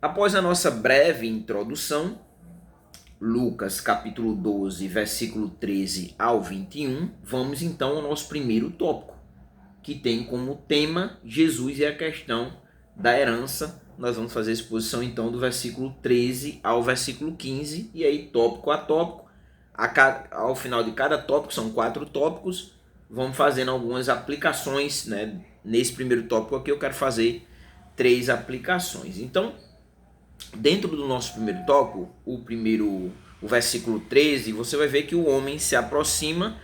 Após a nossa breve introdução, Lucas capítulo 12, versículo 13 ao 21, vamos então ao nosso primeiro tópico, que tem como tema Jesus e a questão da herança. Nós vamos fazer a exposição então do versículo 13 ao versículo 15, e aí tópico a tópico, ao final de cada tópico, são 4 tópicos, vamos fazendo algumas aplicações, né? Nesse primeiro tópico aqui eu quero fazer 3 aplicações. Então, dentro do nosso primeiro tópico, o versículo 13, você vai ver que o homem se aproxima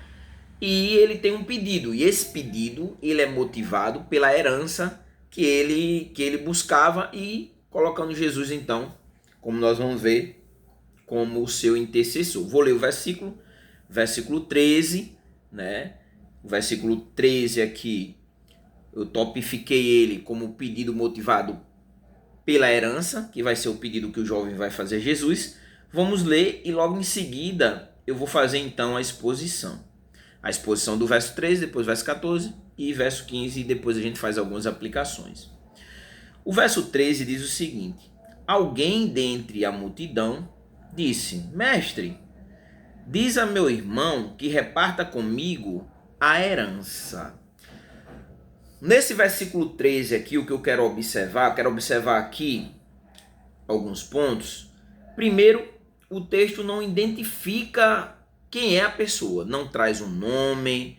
e ele tem um pedido. E esse pedido, ele é motivado pela herança que ele buscava, e colocando Jesus então, como nós vamos ver, como o seu intercessor. Vou ler o versículo 13, né? O versículo 13 aqui, eu topifiquei ele como pedido motivado pela herança, que vai ser o pedido que o jovem vai fazer a Jesus. Vamos ler e logo em seguida eu vou fazer então a exposição. A exposição do verso 13, depois verso 14 e verso 15, e depois a gente faz algumas aplicações. O verso 13 diz o seguinte: alguém dentre a multidão disse: Mestre, diz a meu irmão que reparta comigo a herança. Nesse versículo 13 aqui, o que eu quero observar aqui alguns pontos. Primeiro, o texto não identifica quem é a pessoa, não traz um nome,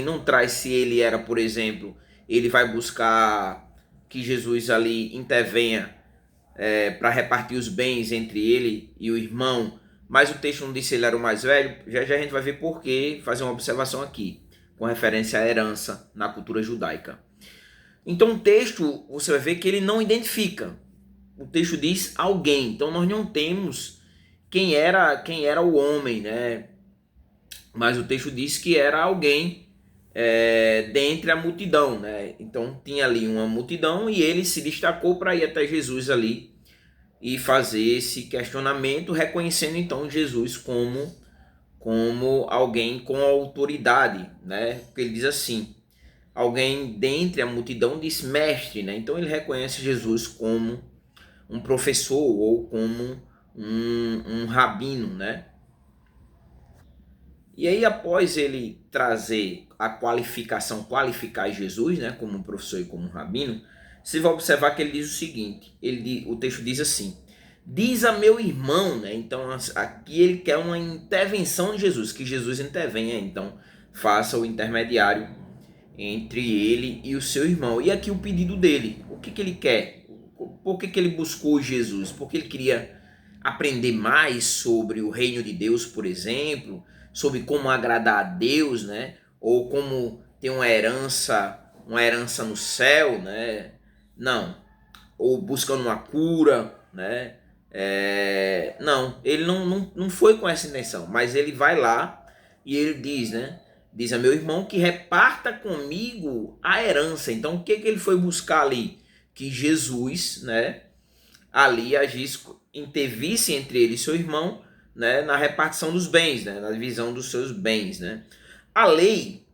não traz se ele era, por exemplo, ele vai buscar que Jesus ali intervenha para repartir os bens entre ele e o irmão, mas o texto não diz se ele era o mais velho. Já já a gente vai ver por quê, fazer uma observação aqui, com referência à herança na cultura judaica. Então o texto, você vai ver que ele não identifica. O texto diz alguém, então nós não temos quem era o homem, né? Mas o texto diz que era alguém dentre a multidão, né? Então tinha ali uma multidão e ele se destacou para ir até Jesus ali e fazer esse questionamento, reconhecendo então Jesus como alguém com autoridade, né? Porque ele diz assim: alguém dentre a multidão disse mestre, né? Então ele reconhece Jesus como um professor ou como um rabino, né? E aí, após ele trazer a qualificar Jesus, né, como um professor e como um rabino, você vai observar que ele diz o seguinte: o texto diz assim: diz a meu irmão, né? Então aqui ele quer uma intervenção de Jesus, que Jesus intervenha, então faça o intermediário entre ele e o seu irmão. E aqui o pedido dele, o que ele quer? Por que ele buscou Jesus? Porque ele queria aprender mais sobre o reino de Deus, por exemplo, sobre como agradar a Deus, né? Ou como ter uma herança no céu, né? Não. Ou buscando uma cura, né? Não, ele não foi com essa intenção, mas ele vai lá e ele diz, né? Diz a meu irmão que reparta comigo a herança. Então, o que ele foi buscar ali? Que Jesus, né, ali agisse, intervisse entre ele e seu irmão, né, na repartição dos bens, né, na divisão dos seus bens, né. A lei,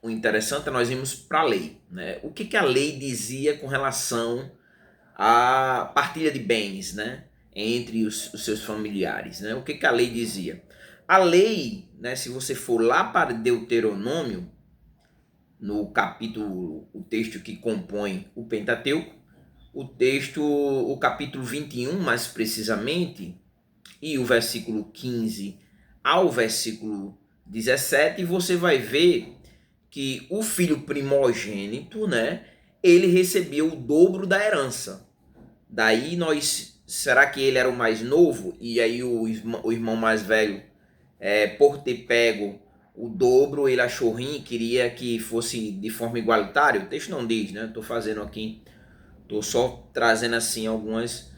o interessante é nós irmos para a lei, né. O que a lei dizia com relação à partilha de bens, né, entre os seus familiares, né? O que a lei dizia? A lei, né, se você for lá para Deuteronômio, no capítulo, o texto que compõe o Pentateuco, o capítulo 21 mais precisamente, e o versículo 15 ao versículo 17, você vai ver que o filho primogênito, né, ele recebeu o dobro da herança. Daí será que ele era o mais novo? E aí o irmão mais velho, por ter pego o dobro, ele achou ruim e queria que fosse de forma igualitária? O texto não diz, né? Estou fazendo aqui, estou só trazendo assim algumas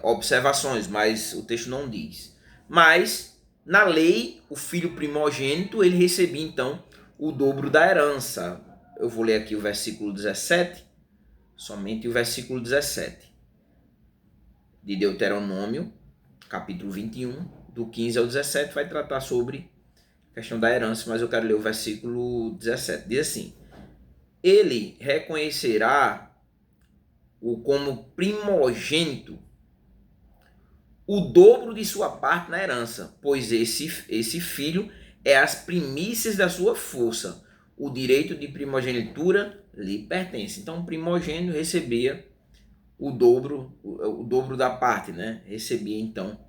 observações, mas o texto não diz. Mas na lei, o filho primogênito, ele recebia então o dobro da herança. Eu vou ler aqui o versículo 17, somente o versículo 17 de Deuteronômio, capítulo 21, do 15 ao 17, vai tratar sobre a questão da herança, mas eu quero ler o versículo 17. Diz assim: ele reconhecerá como primogênito o dobro de sua parte na herança, pois esse filho é as primícias da sua força. O direito de primogenitura lhe pertence. Então, o primogênito recebia o dobro da parte, né? Recebia, então,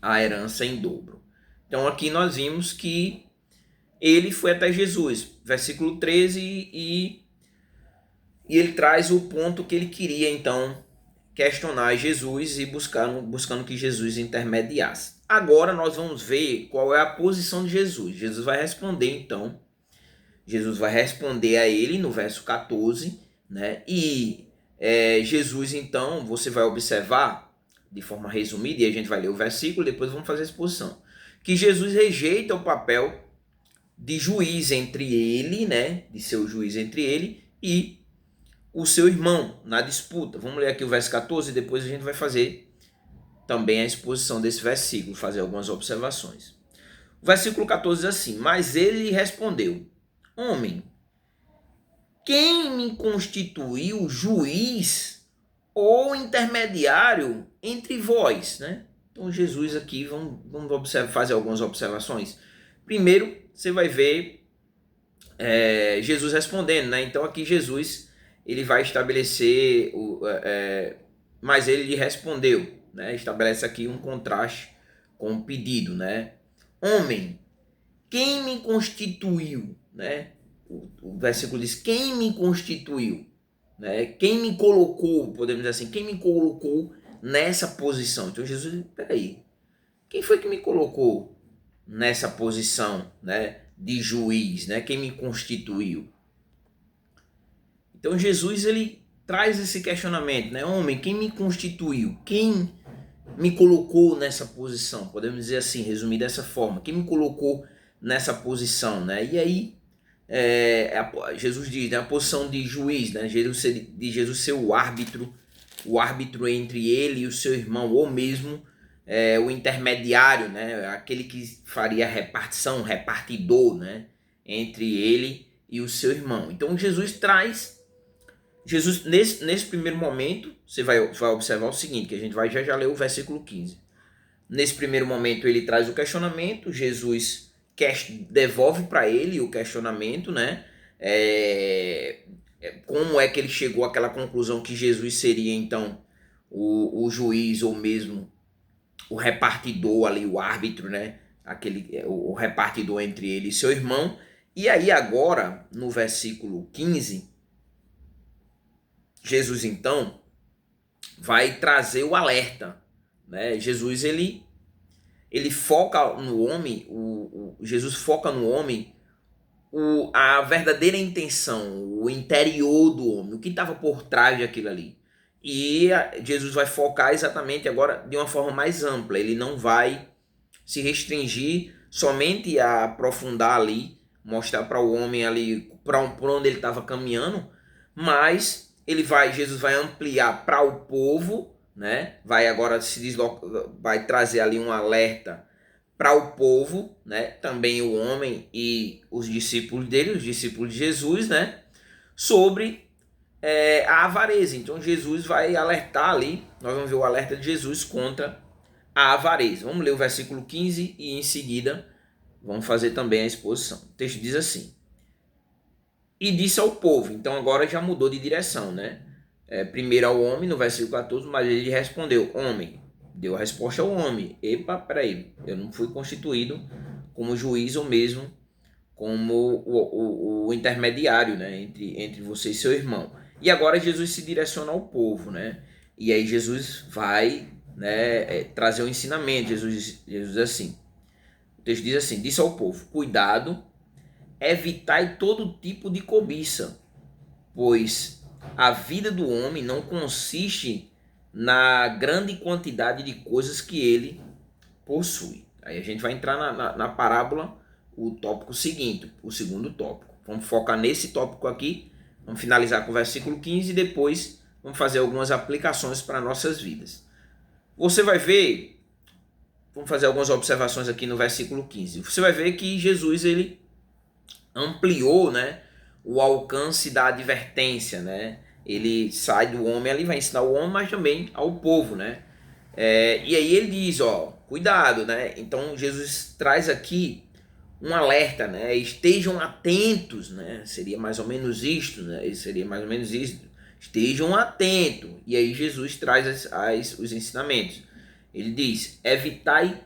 a herança em dobro. Então, aqui nós vimos que ele foi até Jesus, versículo 13, e ele traz o ponto que ele queria, então, questionar Jesus e buscando que Jesus intermediasse. Agora nós vamos ver qual é a posição de Jesus. Jesus vai responder, então. Jesus vai responder a ele no verso 14, né? E Jesus, então, você vai observar de forma resumida, e a gente vai ler o versículo, depois vamos fazer a exposição, que Jesus rejeita o papel de juiz entre ele, né? De ser o juiz entre ele e o seu irmão na disputa. Vamos ler aqui o verso 14 e depois a gente vai fazer também a exposição desse versículo, fazer algumas observações. O versículo 14 diz assim: mas ele lhe respondeu: homem, quem me constituiu juiz ou intermediário entre vós, né? Então Jesus aqui, vamos fazer algumas observações. Primeiro, você vai ver Jesus respondendo, né? Então aqui Jesus ele vai estabelecer, mas ele lhe respondeu, né? Estabelece aqui um contraste com o pedido, né? Homem, quem me constituiu, né? O versículo diz, quem me constituiu, né? Quem me colocou, podemos dizer assim, quem me colocou nessa posição. Então Jesus, peraí, quem foi que me colocou nessa posição, né? De juiz, né? Quem me constituiu? Então Jesus ele traz esse questionamento, né? Homem, quem me constituiu? Quem me colocou nessa posição? Podemos dizer assim, resumir dessa forma. Quem me colocou nessa posição, né? E aí Jesus diz, né? A posição de juiz, né? De Jesus ser o árbitro entre ele e o seu irmão, ou mesmo o intermediário, né? Aquele que faria a repartição, o repartidor, né? Entre ele e o seu irmão. Então Jesus, nesse primeiro momento, você vai observar o seguinte, que a gente vai já ler o versículo 15. Nesse primeiro momento ele traz o questionamento, Jesus devolve para ele o questionamento, né? Como é que ele chegou àquela conclusão que Jesus seria então o juiz ou mesmo o repartidor ali, o árbitro, né? O repartidor entre ele e seu irmão. E aí agora, no versículo 15, Jesus então vai trazer o alerta, né? Jesus ele foca no homem, Jesus foca no homem a verdadeira intenção, o interior do homem, o que estava por trás daquilo ali. E Jesus vai focar exatamente agora de uma forma mais ampla. Ele não vai se restringir somente a aprofundar ali, mostrar para o homem ali por onde ele estava caminhando, mas Jesus vai ampliar para o povo, né? Vai agora vai trazer ali um alerta para o povo, né? Também o homem e os discípulos dele, os discípulos de Jesus, né? Sobre a avareza. Então Jesus vai alertar ali, nós vamos ver o alerta de Jesus contra a avareza. Vamos ler o versículo 15 e em seguida vamos fazer também a exposição. O texto diz assim: e disse ao povo. Então agora já mudou de direção, né? Primeiro ao homem, no versículo 14, mas ele respondeu, homem. Deu a resposta ao homem. Epa, peraí, eu não fui constituído como juiz ou mesmo como o intermediário, né? Entre você e seu irmão. E agora Jesus se direciona ao povo, né? E aí Jesus vai, né, trazer o ensinamento. Jesus diz assim, o texto diz assim, disse ao povo, cuidado, evitai todo tipo de cobiça, pois a vida do homem não consiste na grande quantidade de coisas que ele possui. Aí a gente vai entrar na parábola, o tópico seguinte, o segundo tópico. Vamos focar nesse tópico aqui, vamos finalizar com o versículo 15 e depois vamos fazer algumas aplicações para nossas vidas. Você vai ver, vamos fazer algumas observações aqui no versículo 15. Você vai ver que Jesus ele ampliou, né, o alcance da advertência, né? Ele sai do homem ali, vai ensinar o homem, mas também ao povo, né? E aí ele diz, ó, cuidado, né? Então Jesus traz aqui um alerta, né? Estejam atentos, né? Seria mais ou menos isto, né? Seria mais ou menos isso. Estejam atentos. E aí Jesus traz os ensinamentos. Ele diz: evitai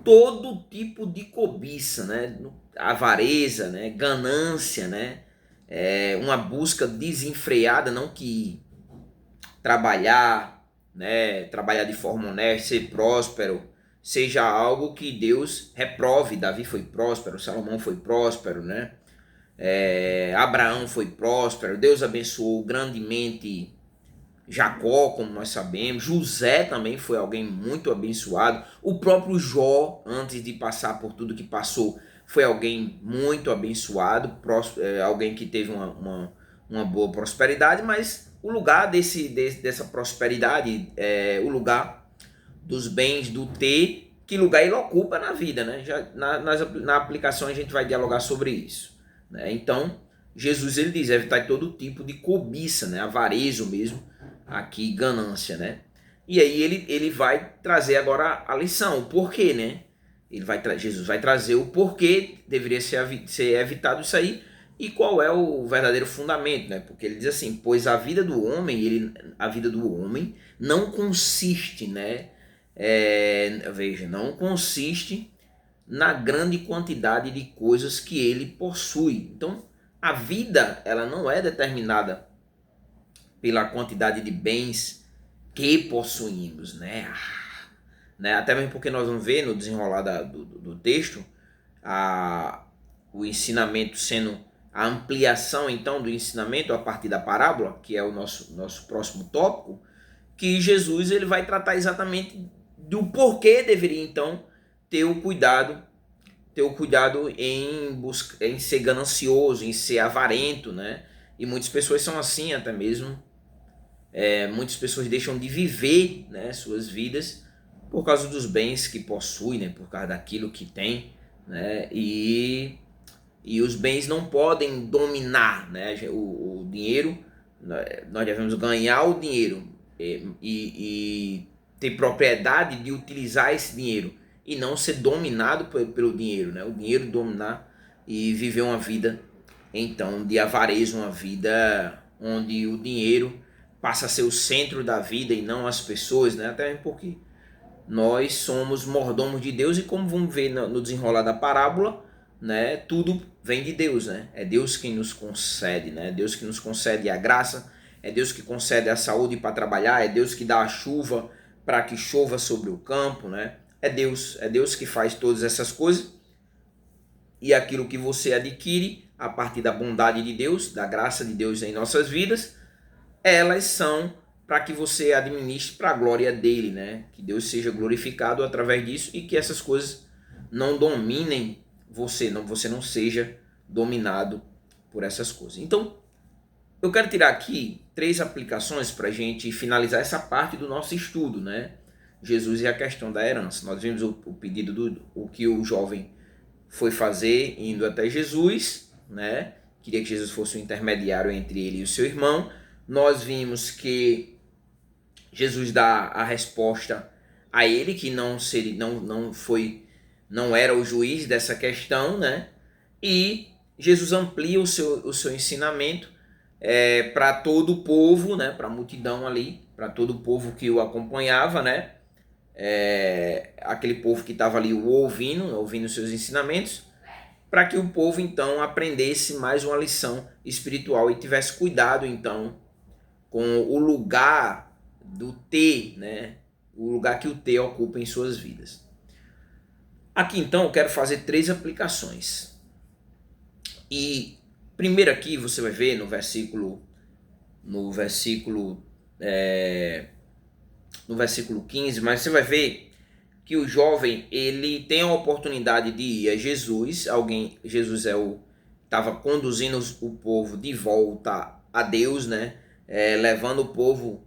todo tipo de cobiça, né? Avareza, né? Ganância, né? Uma busca desenfreada, não que trabalhar, né? Trabalhar de forma honesta, ser próspero, seja algo que Deus reprove. Davi foi próspero, Salomão foi próspero, né? Abraão foi próspero, Deus abençoou grandemente Jacó, como nós sabemos. José também foi alguém muito abençoado. O próprio Jó, antes de passar por tudo que passou, foi alguém muito abençoado, alguém que teve uma boa prosperidade, mas o lugar dessa prosperidade, o lugar dos bens, do ter, que lugar ele ocupa na vida, né? Já na aplicação a gente vai dialogar sobre isso, né? Então, Jesus ele diz, evitar todo tipo de cobiça, né? Avarezo mesmo, aqui ganância, né? E aí ele vai trazer agora a lição, o porquê, né? Jesus vai trazer o porquê deveria ser evitado isso aí e qual é o verdadeiro fundamento, né? Porque ele diz assim, pois a vida do homem, a vida do homem não consiste, né? Veja, não consiste na grande quantidade de coisas que ele possui. Então, a vida ela não é determinada pela quantidade de bens que possuímos, né? Até mesmo porque nós vamos ver no desenrolar do texto o ensinamento sendo a ampliação então do ensinamento a partir da parábola, que é o nosso próximo tópico, que Jesus ele vai tratar exatamente do porquê deveria então ter o cuidado em ser ganancioso, em ser avarento, né? E muitas pessoas são assim até mesmo. Muitas pessoas deixam de viver, né, suas vidas por causa dos bens que possuem, né, por causa daquilo que tem, né? E os bens não podem dominar, né? O dinheiro, nós devemos ganhar o dinheiro e ter propriedade de utilizar esse dinheiro e não ser dominado pelo dinheiro, né? O dinheiro dominar e viver uma vida então de avareza, uma vida onde o dinheiro passa a ser o centro da vida e não as pessoas, né? Até porque nós somos mordomos de Deus e como vamos ver no desenrolar da parábola, né? Tudo vem de Deus, né? É Deus quem nos concede, né? É Deus que nos concede a graça, é Deus que concede a saúde para trabalhar, é Deus que dá a chuva para que chova sobre o campo, né? É Deus que faz todas essas coisas e aquilo que você adquire a partir da bondade de Deus, da graça de Deus em nossas vidas, elas são para que você administre para a glória dele, né? Que Deus seja glorificado através disso e que essas coisas não dominem você não seja dominado por essas coisas. Então, eu quero tirar aqui 3 aplicações para a gente finalizar essa parte do nosso estudo, né? Jesus e a questão da herança. Nós vimos o pedido o que o jovem foi fazer indo até Jesus, né? Queria que Jesus fosse o intermediário entre ele e o seu irmão. Nós vimos que Jesus dá a resposta a ele, que não era o juiz dessa questão, né? E Jesus amplia o seu ensinamento para todo o povo, né? Para a multidão ali, para todo o povo que o acompanhava, né? Aquele povo que estava ali ouvindo seus ensinamentos, para que o povo então aprendesse mais uma lição espiritual e tivesse cuidado então com o lugar do ter, né? O lugar que o ter ocupa em suas vidas. Aqui então eu quero fazer 3 aplicações. E primeiro aqui você vai ver no versículo 15, mas você vai ver que o jovem ele tem a oportunidade de ir a Jesus. Jesus estava conduzindo o povo de volta a Deus, né? Levando o povo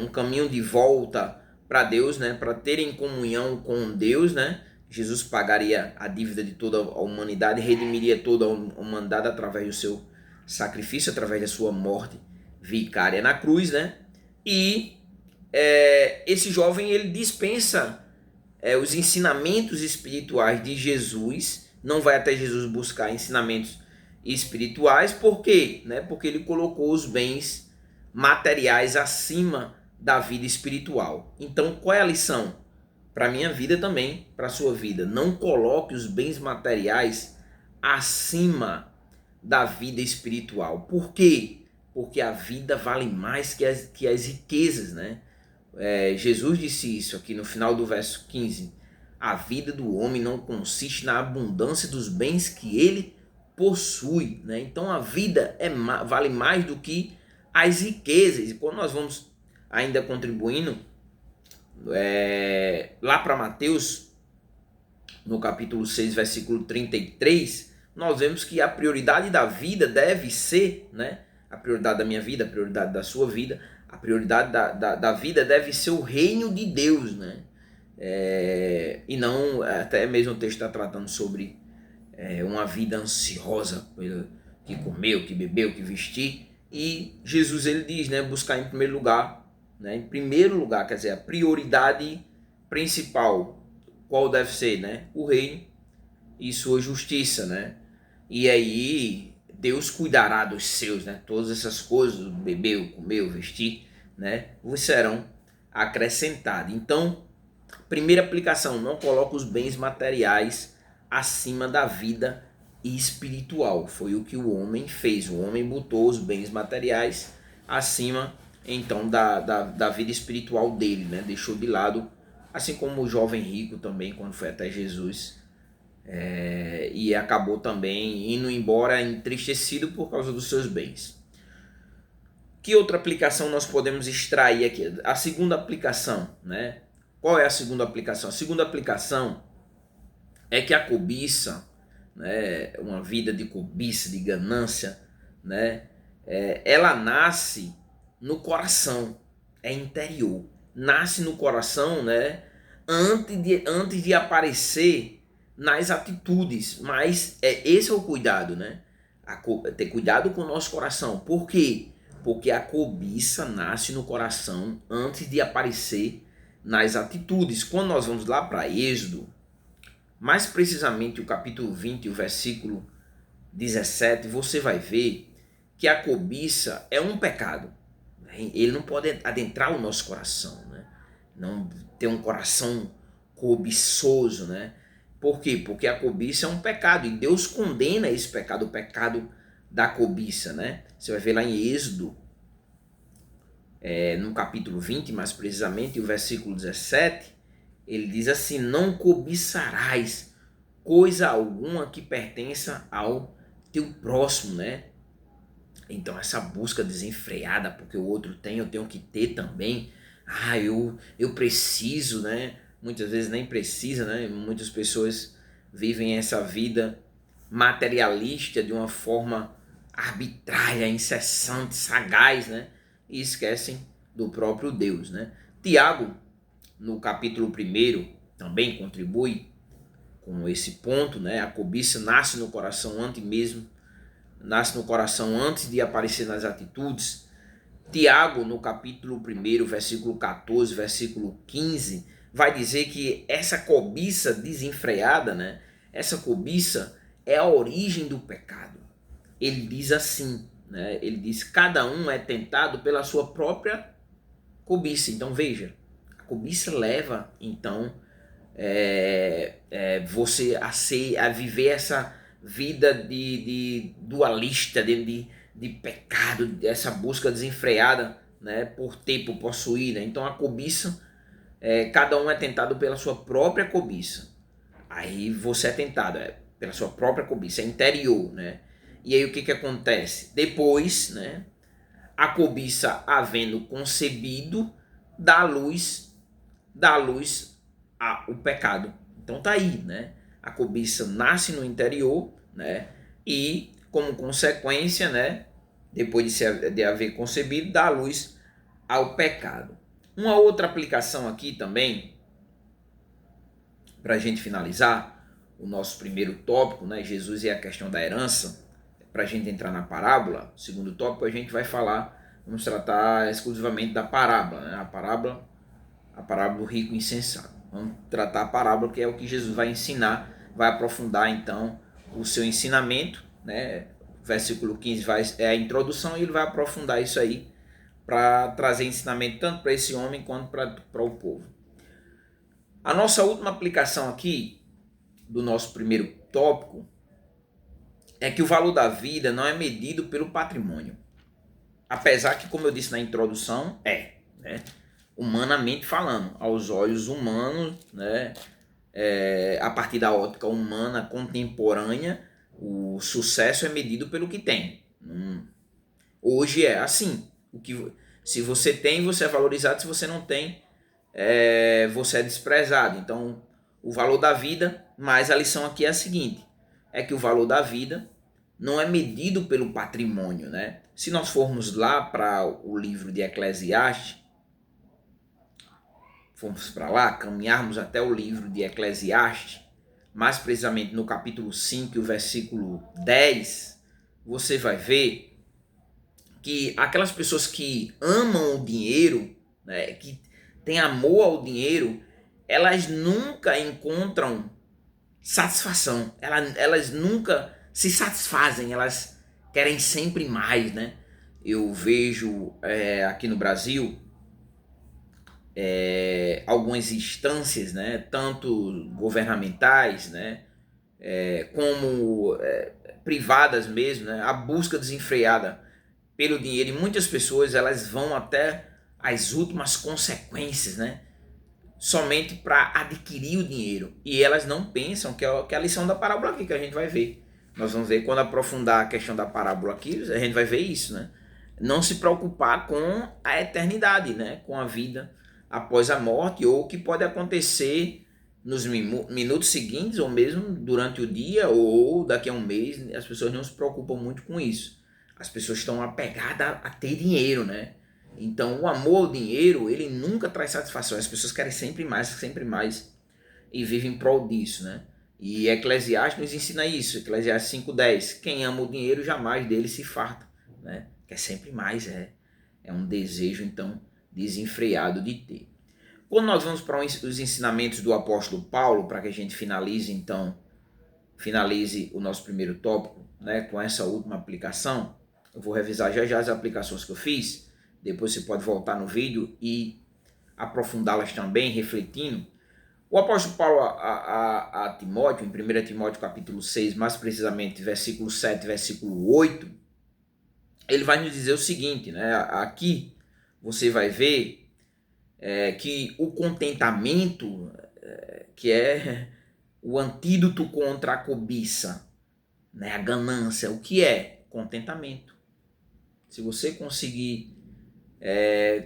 um caminho de volta para Deus, né? Para terem comunhão com Deus, né? Jesus pagaria a dívida de toda a humanidade, redimiria toda a humanidade através do seu sacrifício, através da sua morte vicária na cruz, né? E esse jovem ele dispensa os ensinamentos espirituais de Jesus, não vai até Jesus buscar ensinamentos espirituais, por quê? Né? Porque ele colocou os bens materiais acima da vida espiritual. Então, qual é a lição? Para a minha vida também, para a sua vida. Não coloque os bens materiais acima da vida espiritual. Por quê? Porque a vida vale mais que as riquezas, né? Jesus disse isso aqui no final do verso 15. A vida do homem não consiste na abundância dos bens que ele possui, né? Então a vida vale mais do que as riquezas. E quando nós vamos ainda contribuindo lá para Mateus, no capítulo 6, versículo 33, nós vemos que a prioridade da vida deve ser, né? A prioridade da minha vida, a prioridade da sua vida, a prioridade da vida deve ser o reino de Deus, né? E não, até mesmo o texto está tratando sobre uma vida ansiosa, que comeu, que bebeu, que vestir. E Jesus ele diz, né? Buscar em primeiro lugar, né? Em primeiro lugar, quer dizer, a prioridade principal, qual deve ser, né? O reino e sua justiça, né? E aí Deus cuidará dos seus, né? Todas essas coisas, bebeu, comeu, vestir, né? Vos serão acrescentadas. Então, primeira aplicação, não coloque os bens materiais acima da vida espiritual. Foi o que o homem fez. O homem botou os bens materiais acima, então, da vida espiritual dele, né? Deixou de lado, assim como o jovem rico também, quando foi até Jesus, e acabou também indo embora entristecido por causa dos seus bens. Que outra aplicação nós podemos extrair aqui? A segunda aplicação, né? Qual é a segunda aplicação? A segunda aplicação é que a cobiça, né, uma vida de cobiça, de ganância, né, ela nasce no coração, é interior. Nasce no coração, né, antes de aparecer nas atitudes. Mas esse é o cuidado, né? Ter cuidado com o nosso coração. Por quê? Porque a cobiça nasce no coração antes de aparecer nas atitudes. Quando nós vamos lá para Êxodo, mais precisamente o capítulo 20, o versículo 17, você vai ver que a cobiça é um pecado. Ele não pode adentrar o nosso coração, né? Não ter um coração cobiçoso, né? Por quê? Porque a cobiça é um pecado e Deus condena esse pecado, o pecado da cobiça, né? Você vai ver lá em Êxodo, no capítulo 20, mais precisamente, o versículo 17, ele diz assim: não cobiçarás coisa alguma que pertença ao teu próximo, né? Então essa busca desenfreada, porque o outro tem, eu tenho que ter também. Eu preciso, né? Muitas vezes nem precisa, né? Muitas pessoas vivem essa vida materialista de uma forma arbitrária, incessante, sagaz, né? E esquecem do próprio Deus, né? Tiago, no capítulo 1, também contribui com esse ponto, né? A cobiça nasce no coração antes de aparecer nas atitudes. Tiago, no capítulo 1, versículo 14, versículo 15, vai dizer que essa cobiça desenfreada, né? Essa cobiça é a origem do pecado. Ele diz assim, né? Ele diz: cada um é tentado pela sua própria cobiça. Então veja, a cobiça leva então você a viver essa vida de dualista, de pecado, essa busca desenfreada, né, por ter, por possuir, né? Então a cobiça, cada um é tentado pela sua própria cobiça. Aí você é tentado pela sua própria cobiça, é interior, né? E aí o que acontece? Depois, né, a cobiça, havendo concebido, dá luz ao pecado. Então tá aí, né? A cobiça nasce no interior, né? E como consequência, né, depois de haver concebido, dá luz ao pecado. Uma outra aplicação aqui também, para a gente finalizar o nosso primeiro tópico, né, Jesus e a questão da herança, para a gente entrar na parábola, segundo tópico, a gente vai falar vamos tratar exclusivamente da parábola, né? A parábola do rico insensato. Vamos tratar a parábola, que é o que Jesus vai ensinar, vai aprofundar então o seu ensinamento, né? Versículo 15 é a introdução e ele vai aprofundar isso aí para trazer ensinamento tanto para esse homem quanto para o povo. A nossa última aplicação aqui do nosso primeiro tópico é que o valor da vida não é medido pelo patrimônio. Apesar que, como eu disse na introdução, né? Humanamente falando, aos olhos humanos, né? A partir da ótica humana contemporânea, o sucesso é medido pelo que tem. Hoje é assim. Se você tem, você é valorizado. Se você não tem, você é desprezado. Então, o valor da vida, mas a lição aqui é a seguinte, é que o valor da vida não é medido pelo patrimônio, né? Se nós formos lá para o livro de Eclesiastes, formos para lá, caminharmos até o livro de Eclesiastes, mais precisamente no capítulo 5, o versículo 10, você vai ver que aquelas pessoas que amam o dinheiro, né, que têm amor ao dinheiro, elas nunca encontram satisfação, elas nunca se satisfazem, elas querem sempre mais, né? Eu vejo aqui no Brasil algumas instâncias, né, tanto governamentais, né, como privadas mesmo, né, a busca desenfreada pelo dinheiro, e muitas pessoas elas vão até as últimas consequências, né, somente para adquirir o dinheiro, e elas não pensam que é a lição da parábola aqui que a gente vai ver. Nós vamos ver quando aprofundar a questão da parábola aqui, a gente vai ver isso, né? Não se preocupar com a eternidade, né? Com a vida após a morte, ou o que pode acontecer nos minutos seguintes, ou mesmo durante o dia, ou daqui a um mês. As pessoas não se preocupam muito com isso. As pessoas estão apegadas a ter dinheiro, né? Então o amor ao dinheiro, ele nunca traz satisfação. As pessoas querem sempre mais e vivem em prol disso, né? E Eclesiastes nos ensina isso, Eclesiastes 5:10. Quem ama o dinheiro jamais dele se farta, né? Quer sempre mais, é um desejo então desenfreado de ter. Quando nós vamos para os ensinamentos do apóstolo Paulo, para que a gente finalize o nosso primeiro tópico, né, com essa última aplicação, eu vou revisar já as aplicações que eu fiz, depois você pode voltar no vídeo e aprofundá-las também, refletindo. O apóstolo Paulo a Timóteo, em 1 Timóteo capítulo 6, mais precisamente versículo 7, versículo 8, ele vai nos dizer o seguinte, né? Aqui você vai ver que o contentamento, que é o antídoto contra a cobiça, né? A ganância, o que é? Contentamento. Se você conseguir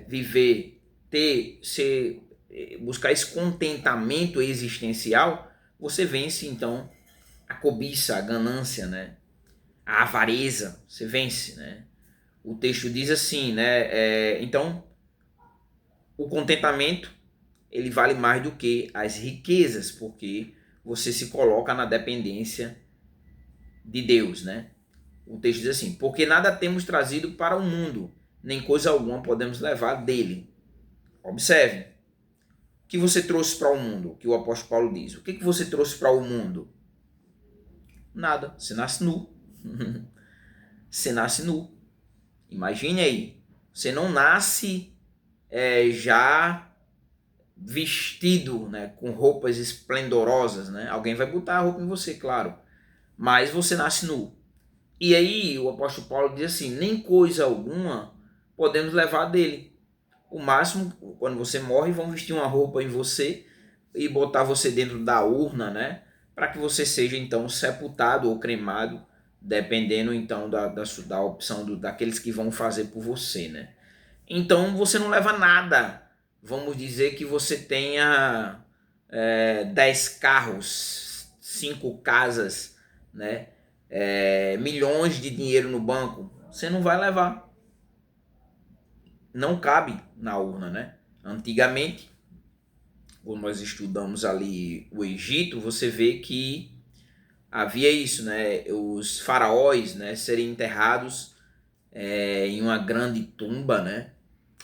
viver, buscar esse contentamento existencial, você vence então a cobiça, a ganância, né? A avareza, você vence, né? O texto diz assim, né? Então, o contentamento, ele vale mais do que as riquezas, porque você se coloca na dependência de Deus, né? O texto diz assim, porque nada temos trazido para o mundo, nem coisa alguma podemos levar dele. Observe, o que você trouxe para o mundo, que o apóstolo Paulo diz. O que você trouxe para o mundo? Nada, você nasce nu. Você nasce nu. Imagine aí, você não nasce já vestido, né, com roupas esplendorosas, né? Alguém vai botar a roupa em você, claro, mas você nasce nu. E aí o apóstolo Paulo diz assim, nem coisa alguma podemos levar dele. O máximo, quando você morre, vão vestir uma roupa em você e botar você dentro da urna, né? Para que você seja então sepultado ou cremado, dependendo então da opção daqueles que vão fazer por você, né? Então você não leva nada. Vamos dizer que você tenha 10 carros, 5 casas, né? Milhões de dinheiro no banco. Você não vai levar. Não cabe na urna, né? Antigamente, quando nós estudamos ali o Egito, você vê que havia isso, né? Os faraós, né, serem enterrados em uma grande tumba, né,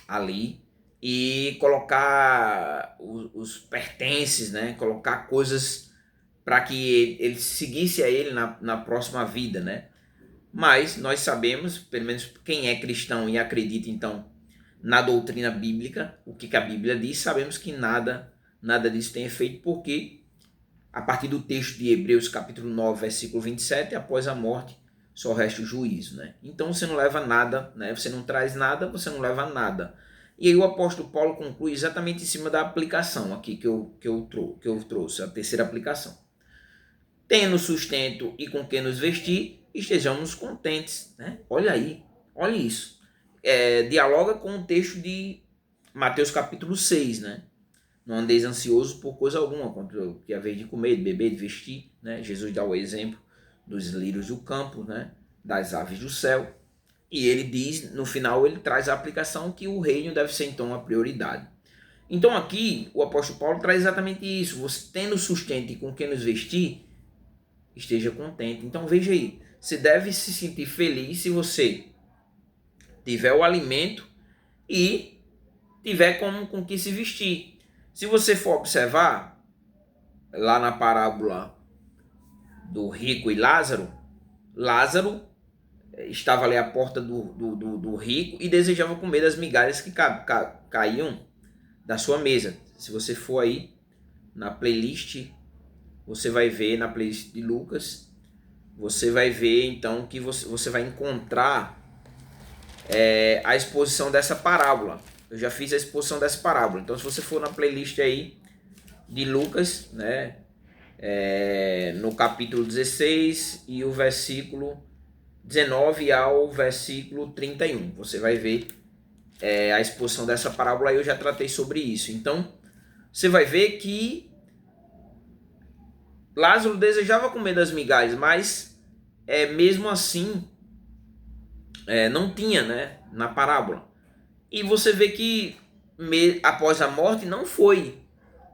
ali, e colocar os pertences, né, colocar coisas para que ele seguisse a ele na próxima vida, né? Mas nós sabemos, pelo menos quem é cristão e acredita então na doutrina bíblica, o que a Bíblia diz, sabemos que nada disso tem efeito, porque a partir do texto de Hebreus capítulo 9, versículo 27, após a morte só resta o juízo, né? Então você não leva nada, né? Você não traz nada, você não leva nada. E aí o apóstolo Paulo conclui exatamente em cima da aplicação aqui que eu trouxe, a terceira aplicação. Tendo sustento e com que nos vestir, estejamos contentes, né? Olha aí, olha isso. Dialoga com o texto de Mateus capítulo 6, né? Não andeis ansioso por coisa alguma, que a vez de comer, de beber, de vestir, né? Jesus dá o exemplo dos lírios do campo, né? Das aves do céu. E ele diz, no final, ele traz a aplicação que o reino deve ser então a prioridade. Então aqui o apóstolo Paulo traz exatamente isso. Você tendo sustento e com quem nos vestir, esteja contente. Então veja aí, você deve se sentir feliz se você tiver o alimento e tiver com que se vestir. Se você for observar lá na parábola do rico e Lázaro, Lázaro estava ali à porta do rico e desejava comer das migalhas que caíam da sua mesa. Se você for aí na playlist, você vai ver na playlist de Lucas, você vai ver então que você vai encontrar a exposição dessa parábola. Eu já fiz a exposição dessa parábola. Então, se você for na playlist aí de Lucas, né, no capítulo 16 e o versículo 19 ao versículo 31, você vai ver a exposição dessa parábola. Aí eu já tratei sobre isso. Então, você vai ver que Lázaro desejava comer das migalhas, mas mesmo assim não tinha, né, na parábola. E você vê que após a morte não foi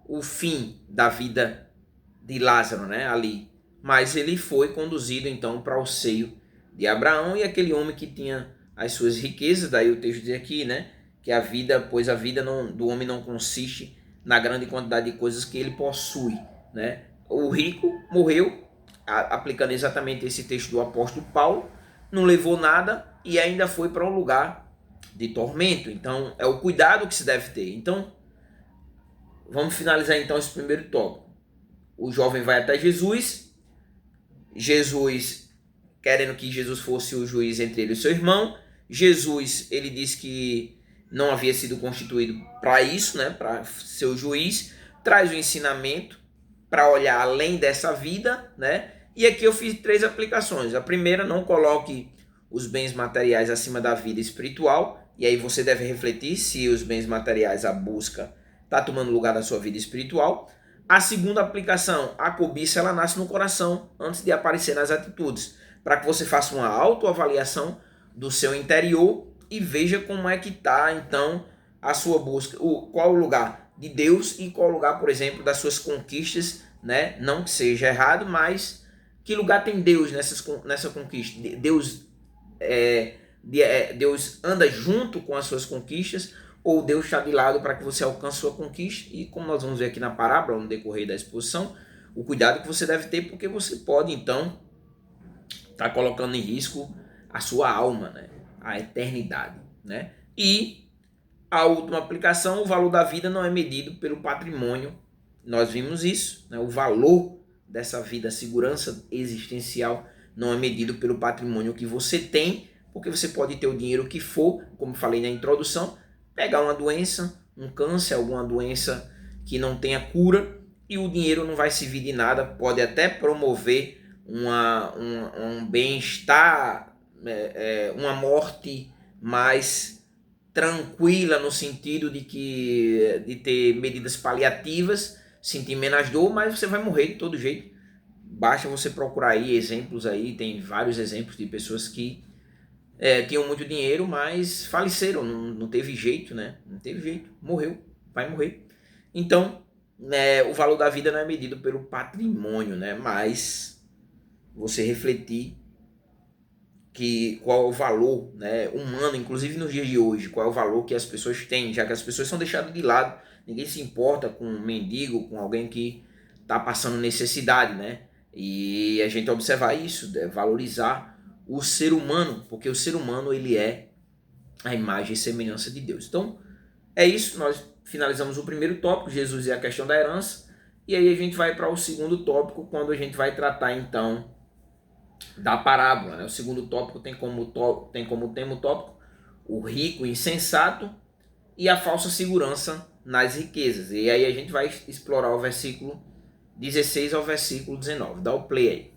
o fim da vida de Lázaro, né, ali, mas ele foi conduzido então para o seio de Abraão, e aquele homem que tinha as suas riquezas, daí o texto diz aqui, né, que a vida, pois a vida do homem não consiste na grande quantidade de coisas que ele possui, né? O rico morreu, aplicando exatamente esse texto do apóstolo Paulo, não levou nada e ainda foi para um lugar de tormento. Então é o cuidado que se deve ter. Então vamos finalizar então esse primeiro tópico. O jovem vai até Jesus, querendo que Jesus fosse o juiz entre ele e seu irmão. Jesus, ele diz que não havia sido constituído para isso, né, para ser o juiz. Traz o ensinamento para olhar além dessa vida, né? E aqui eu fiz 3 aplicações. A primeira, não coloque os bens materiais acima da vida espiritual. E aí você deve refletir se os bens materiais, a busca, está tomando lugar da sua vida espiritual. A segunda aplicação, a cobiça, ela nasce no coração antes de aparecer nas atitudes, para que você faça uma autoavaliação do seu interior e veja como é que está então a sua busca, qual o lugar de Deus e qual o lugar, por exemplo, das suas conquistas, né? Não que seja errado, mas que lugar tem Deus nessa conquista? Deus anda junto com as suas conquistas, ou Deus está de lado para que você alcance sua conquista? E como nós vamos ver aqui na parábola, no decorrer da exposição, o cuidado que você deve ter, porque você pode então estar colocando em risco a sua alma, né? A eternidade, né? E a última aplicação, o valor da vida não é medido pelo patrimônio. Nós vimos isso, né? O valor dessa vida, a segurança existencial, não é medido pelo patrimônio que você tem, porque você pode ter o dinheiro que for, como falei na introdução, pegar uma doença, um câncer, alguma doença que não tenha cura, e o dinheiro não vai servir de nada, pode até promover um bem-estar, uma morte mais tranquila, no sentido de ter medidas paliativas, sentir menos dor, mas você vai morrer de todo jeito. Basta você procurar aí exemplos aí, tem vários exemplos de pessoas que tinham muito dinheiro, mas faleceram, não teve jeito, né? Não teve jeito, morreu, vai morrer. Então, o valor da vida não é medido pelo patrimônio, né? Mas você refletir qual é o valor, né, humano, inclusive nos dias de hoje, qual é o valor que as pessoas têm, já que as pessoas são deixadas de lado, ninguém se importa com um mendigo, com alguém que está passando necessidade, né? E a gente observar isso, valorizar o ser humano, porque o ser humano ele é a imagem e semelhança de Deus. Então, é isso, nós finalizamos o primeiro tópico, Jesus e a questão da herança, e aí a gente vai para o segundo tópico, quando a gente vai tratar então da parábola. Né? O segundo tópico tem como tema o tópico o rico insensato e a falsa segurança nas riquezas. E aí a gente vai explorar o versículo 16 ao versículo 19. Dá o play aí.